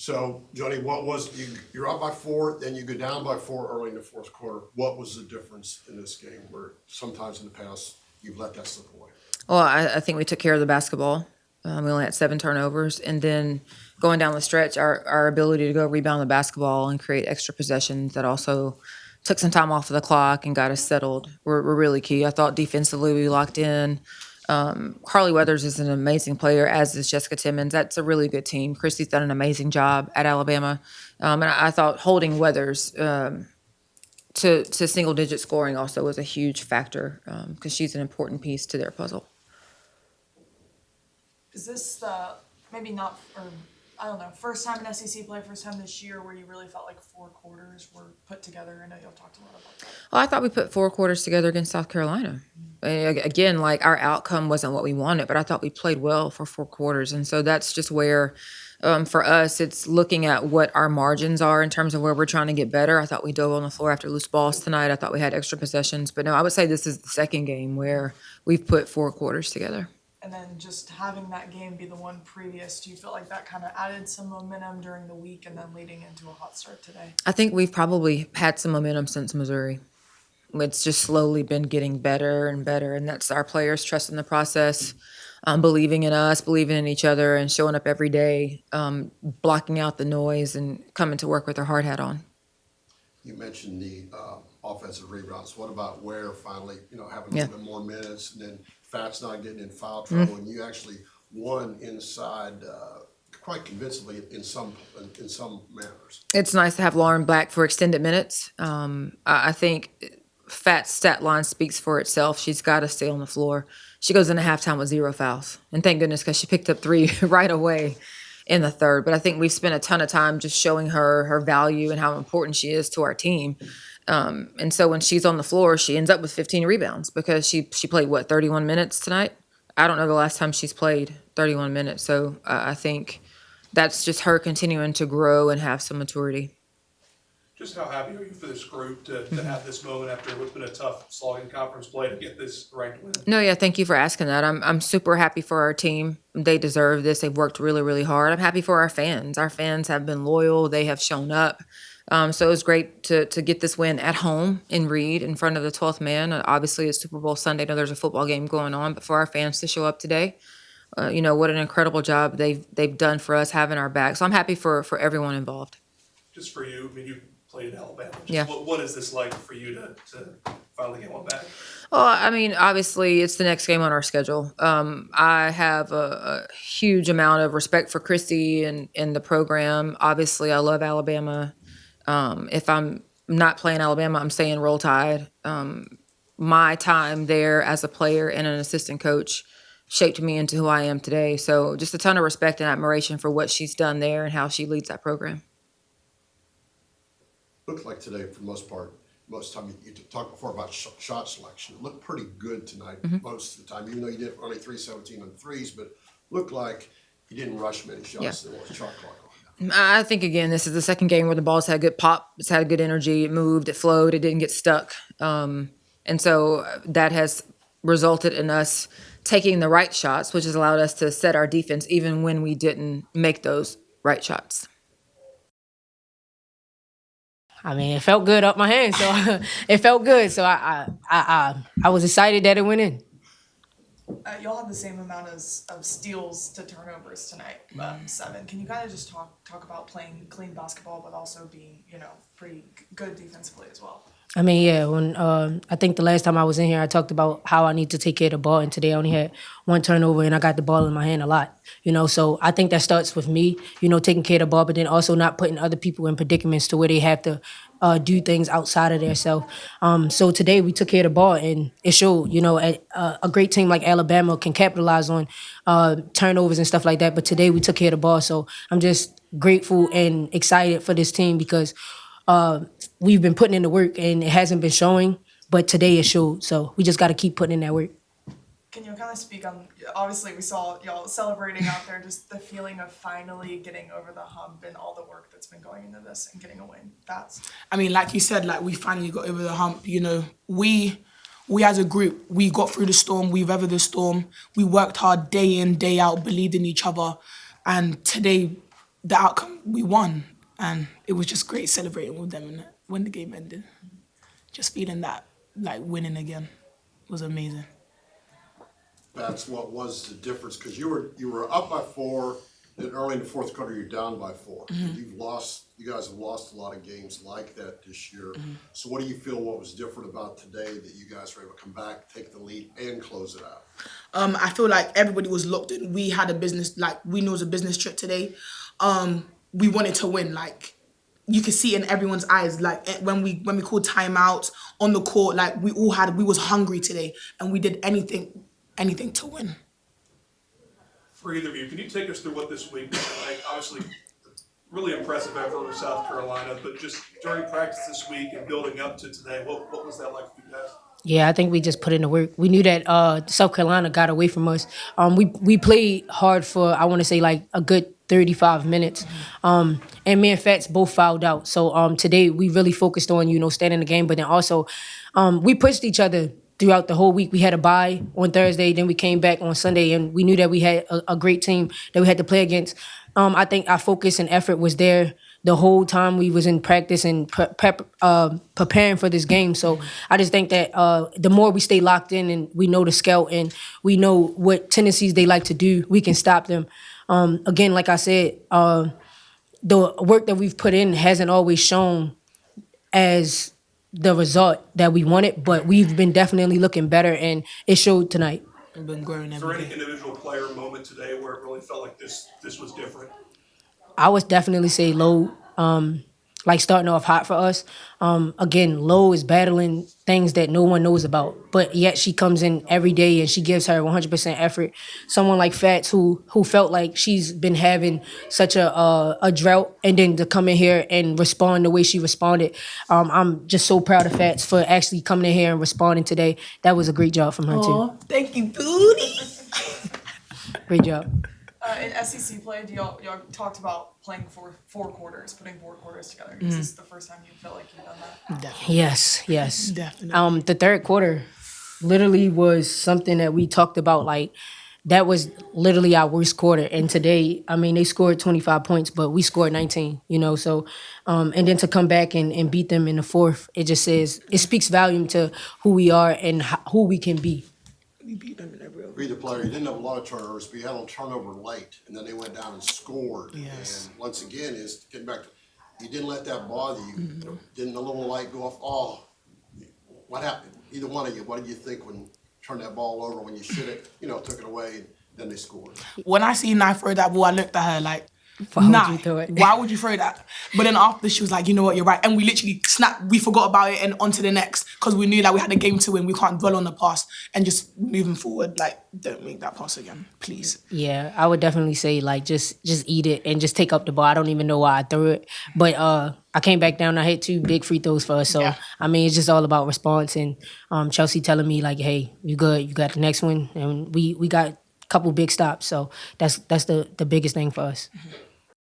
So, Joni, you're up by 4, then you go down by 4 early in the fourth quarter. What was the difference in this game where sometimes in the past you've let that slip away? Well, I think we took care of the basketball. We only had 7 turnovers. And then going down the stretch, our ability to go rebound the basketball and create extra possessions that also took some time off of the clock and got us settled were really key. I thought defensively we locked in. Carly Weathers is an amazing player, as is Jessica Timmons. That's a really good team. Christy's done an amazing job at Alabama. And I thought holding Weathers to single-digit scoring also was a huge factor because she's an important piece to their puzzle. Is this the, maybe not, or I don't know, first time in SEC play, first time this year where you really felt like 4 quarters were put together? I know y'all talked a lot about that. Well, I thought we put 4 quarters together against South Carolina. Again, like our outcome wasn't what we wanted, but I thought we played well for 4 quarters. And so that's just where, for us, it's looking at what our margins are in terms of where we're trying to get better. I thought we dove on the floor after loose balls tonight. I thought we had extra possessions. But no, I would say this is the second game where we've put 4 quarters together. And then just having that game be the one previous, do you feel like that kind of added some momentum during the week and then leading into a hot start today? I think we've probably had some momentum since Missouri. It's just slowly been getting better and better, and that's our players trusting the process, believing in us, believing in each other, and showing up every day, blocking out the noise and coming to work with their hard hat on. You mentioned the offensive rebounds. What about Ware finally, having a little bit more minutes, and then Fat's not getting in foul trouble, and you actually won inside quite convincingly in some manners. It's nice to have Lauren back for extended minutes. I think Fat's stat line speaks for itself. She's got to stay on the floor. She goes into halftime with 0 fouls, and thank goodness because she picked up 3 right away in the third. But I think we've spent a ton of time just showing her value and how important she is to our team. And so when she's on the floor, she ends up with 15 rebounds because she played, 31 minutes tonight? I don't know the last time she's played 31 minutes. So I think that's just her continuing to grow and have some maturity. Just how happy are you for this group to have this moment after what's been a tough slogging conference play to get this ranked win? No, yeah, thank you for asking that. I'm super happy for our team. They deserve this. They've worked really, really hard. I'm happy for our fans. Our fans have been loyal. They have shown up. So it was great to get this win at home in Reed in front of the 12th man. Obviously, it's Super Bowl Sunday. I know there's a football game going on, but for our fans to show up today, what an incredible job they've done for us having our back. So I'm happy for everyone involved. Just for you, I mean, you played at Alabama. Yeah. What is this like for you to finally get one back? Well, I mean, obviously, it's the next game on our schedule. I have a huge amount of respect for Christy and the program. Obviously, I love Alabama. If I'm not playing Alabama, I'm saying Roll Tide. My time there as a player and an assistant coach shaped me into who I am today. So just a ton of respect and admiration for what she's done there and how she leads that program. Looked like today, for the most part, most of the time, you talked before about shot selection. It looked pretty good tonight most of the time, even though you did only 317 on threes, but looked like you didn't rush many shots. There was a shot clock on. I think, again, this is the second game where the ball's had a good pop. It's had good energy. It moved. It flowed. It didn't get stuck. And so that has resulted in us taking the right shots, which has allowed us to set our defense even when we didn't make those right shots. I mean, it felt good up my hand, so it felt good. So I was excited that it went in. Y'all had the same amount of steals to turnovers tonight, 7. Can you kind of just talk about playing clean basketball, but also being, pretty good defensively as well? I mean, yeah, when I think the last time I was in here, I talked about how I need to take care of the ball, and today I only had 1 turnover, and I got the ball in my hand a lot, So I think that starts with me, taking care of the ball, but then also not putting other people in predicaments to where they have to do things outside of themselves. So today we took care of the ball, and it showed, a great team like Alabama can capitalize on turnovers and stuff like that, but today we took care of the ball, so I'm just grateful and excited for this team because we've been putting in the work and it hasn't been showing, but today it showed. So we just got to keep putting in that work. Can you kind of speak on, obviously we saw y'all celebrating out there, just the feeling of finally getting over the hump and all the work that's been going into this and getting a win? I mean, like you said, we finally got over the hump. We as a group, we got through the storm, we weathered the storm. We worked hard day in, day out, believed in each other. And today, the outcome, we won. And it was just great celebrating with them and when the game ended. Just feeling that, like, winning again was amazing. That's what was the difference, because you were up by 4, then early in the fourth quarter, you're down by 4. You guys have lost a lot of games like that this year. So what do you feel, what was different about today that you guys were able to come back, take the lead, and close it out? I feel like everybody was locked in. We had a business, like, we knew it was a business trip today. We wanted to win, like, you could see it in everyone's eyes. Like, when we called timeouts on the court, like, we was hungry today, and we did anything to win. For either of you, can you take us through what this week was like? Obviously, really impressive effort with South Carolina, but just during practice this week and building up to today, what was that like for you guys? Yeah, I think we just put in the work. We knew that South Carolina got away from us. We played hard for, I want to say, like a good 35 minutes. And me and Fats both fouled out. So today we really focused on, staying in the game. But then also we pushed each other throughout the whole week. We had a bye on Thursday, then we came back on Sunday, and we knew that we had a great team that we had to play against. I think our focus and effort was there the whole time we was in practice and preparing for this game. So I just think that the more we stay locked in and we know the scout and we know what tendencies they like to do, we can stop them. Again, like I said, the work that we've put in hasn't always shown as the result that we wanted, but we've been definitely looking better, and it showed tonight. We've been growing Is there every any day. individual player moment today where it really felt like this was different? I would definitely say Low, like starting off hot for us. Again, Low is battling things that no one knows about, but yet she comes in every day and she gives her 100% effort. Someone like Fats who felt like she's been having such a drought, and then to come in here and respond the way she responded. I'm just so proud of Fats for actually coming in here and responding today. That was a great job from her too. Aw, thank you, Booty. Great job. In SEC play, y'all talked about playing for 4 quarters, putting 4 quarters together. Is this the first time you felt like you've done that? Definitely. Yes. Definitely. The third quarter literally was something that we talked about. Like, that was literally our worst quarter. And today, I mean, they scored 25 points, but we scored 19, So, and then to come back and beat them in the fourth, it speaks volume to who we are and who we can be. We beat them in every Be the player, you didn't have a lot of turnovers, but you had a turnover late, and then they went down and scored. Yes. And once again, is getting back to, you didn't let that bother you. Didn't the little light go off? Oh, what happened? Either one of you, what did you think when you turned that ball over, when you should have, took it away, and then they scored? When I seen Nye throw that ball, I looked at her like, Why would nah, you throw it? why would you throw that? But then after, she was like, you know what, you're right. And we literally snapped, we forgot about it and on to the next, because we knew that we had a game to win. We can't dwell on the past, and just moving forward, like, don't make that pass again, please. Yeah, I would definitely say, like, just eat it and just take up the ball. I don't even know why I threw it. But I came back down. I hit 2 big free throws for us. So, Yeah. I mean, it's just all about response. And Chelsea telling me, like, hey, you good. You got the next one. And we got a couple big stops. So that's the biggest thing for us.